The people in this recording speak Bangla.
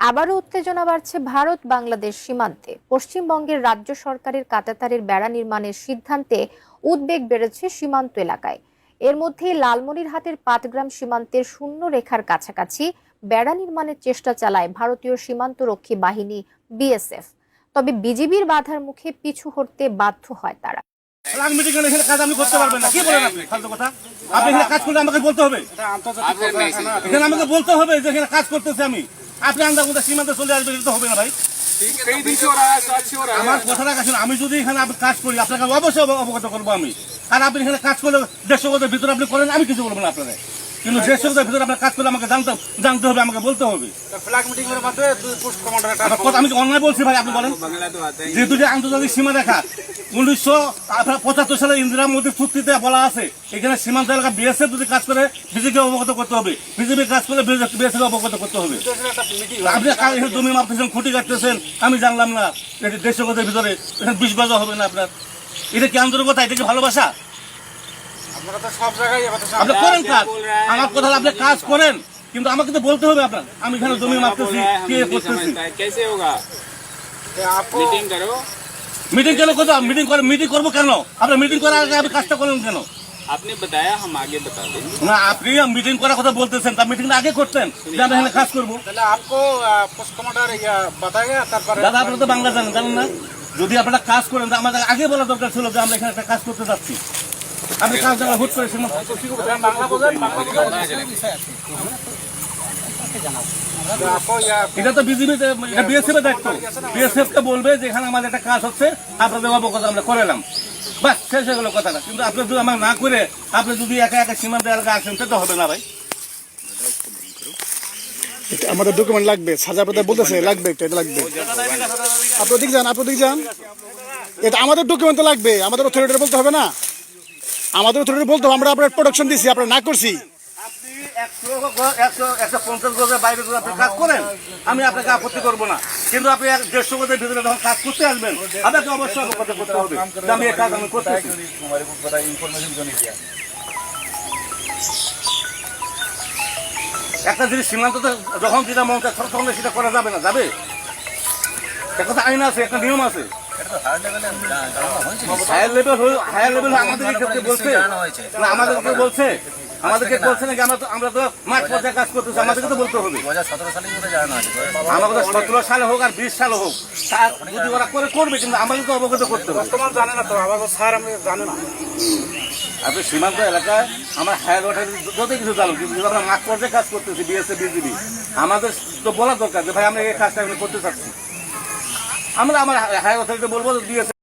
আবারও উত্তেজনা বাড়ছে ভারত বাংলাদেশ সীমান্তে। পশ্চিমবঙ্গের রাজ্য সরকারের কাঁটাতারের বেড়া নির্মাণের সিদ্ধান্তে উদ্বেগ বেড়েছে সীমান্ত এলাকায়। এর মধ্যে লালমনিরহাটের পাটগ্রাম সীমান্তের শূন্য রেখার কাছাকাছি বেড়া নির্মাণের চেষ্টা চালায় ভারতীয় সীমান্তরক্ষী বাহিনী বিএসএফ। তবে বিজিবির বাধার মুখে পিছু হটতে বাধ্য হয় তারা। আপনি করতে পারবেন না, কি বলেন আপনি? ফালতু কথা। আপনি এখানে কাজ করলে আমাকে বলতে হবে, এখানে আমাকে বলতে হবে যে এখানে কাজ করতেছে আমি। আপনি আন্দাজ মধ্যে সীমান্তে চলে আসবেন, এটা তো হবে না ভাই। আমার কথাটা শুনুন, আমি যদি এখানে কাজ করি আপনাকে অবশ্যই অবগত করবো আমি। আর আপনি এখানে কাজ করলে 150 গজের ভিতরে আপনি করেন, আমি কিছু বলবো না আপনারা। কিন্তু 150 গজের ভিতরে আপনার কাজ করলে আমাকে জানতে হবে, আমাকে বলতে হবে। আমি অন্যায় বলছি ভাই, আপনি বলেন। যেহেতু যে আন্তর্জাতিক সীমা রেখা 1975 সালে ইন্দিরা মোদী চুক্তিতে বলা আছে, এখানে সীমান্ত এলাকা বিএসএফ যদি কাজ করে বিজেপি অবগত করতে হবে, বিজেপি কাজ করলে বিএসএফ অবগত করতে হবে। আপনি জমি মাপতেছেন, খুঁটি কাটতেছেন, আমি জানলাম না। 150 গজের ভিতরে 20 গজ হবে না আপনার। এটা কি আন্তরিকতা? এটা কি ভালোবাসা? আপনি করেন কাজ, আমার কথা আপনি কাজ করেন, কিন্তু আমাকে তো বলতে হবে আপনার। আমি এখানে জমি মাপতেছি, কে করতেছি। মিটিং কেন করবো? মিটিং করবো কেন? আপনার মিটিং করার আগে আপনি কাজটা করলেন কেন? आपने बताया हम आगे बता देंगे না, আপনি মিটিং করার কথা বলতেছেন, তার মিটিংটা আগে করতেন যে আমরা এখানে কাজ করবো। आपको पोस्ट कमांडर बताएगा। দাদা আপনারা তো বাংলা জানেন না? যদি আপনারা কাজ করেন তো আমাদের আগে বলা দরকার ছিল যে আমরা এখানে একটা কাজ করতে যাচ্ছি। আপনি কাজ জায়গা হুট করেছেন। এটা তো বিজিবি, বিএসএফ এর দায়িত্ব। বিএসএফ কে বলবে যে এখানে আমাদের একটা কাজ হচ্ছে, আপনাদের অবগত আমরা করালাম, বাস শেষ হয়ে গেল কথাটা। কিন্তু আপনি যদি আমার না করে আপনি যদি একা একা সীমান্ত এলাকা আসেন, সেটা হবে না ভাই। আমাদের ডকুমেন্ট লাগবে, সাজা প্রদান বলতেছে লাগবে, এটা লাগবে। আপনি দিক যান, এটা আমাদের ডকুমেন্ট তো লাগবে, আমাদের অথরিটি বলতে হবে না। আমাদের অথরিটি বলতে হবে আমরা আপনার প্রোডাকশন দিছি, আপনার না করছি। আপনি 150 গজের বাইরে যদি আপনি কাজ করেন, আমি আপনাকে আপত্তি করবো না। কিন্তু আপনি 150 গজের ভিতরে যখন কাজ করতে আসবেন, আপনাকে অবশ্যই অবগত করতে হবে যে আমি এই কাজ আমি করতেছি। একটা জিনিস সীমান্ততে যখন যেটা মন চায় তখন সেটা করা যাবে না, যাবে? একটা আইন আছে, একটা নিয়ম আছে। হায়ার লেভেল আমাদেরকে বলছে না, আমাদেরকে বলছে নাকি? আমরা তো মাঠ পর্যায়ে কাজ করতেছি, আমাদেরকে তো বলতে হবে। 2017 সালে হোক আর 20 সালে হোক, যদি ওরা করবে, কিন্তু আমাদের তো অবগত করতে হবে। জানে না তো আমাকে স্যার, আমি জানি না। আপনি সীমান্ত এলাকায় আমার হায়ার ওয়াটার যত কিছু জানুন, কিন্তু আমরা মাঠ পর্যায়ে কাজ করতেছি, বিএসএফ বিজিবি, আমাদের তো বলা দরকার যে ভাই আমরা এই কাজটা করতে চাচ্ছি। আমরা আমার হায়ার অথরিটি বলবো বিএসএফ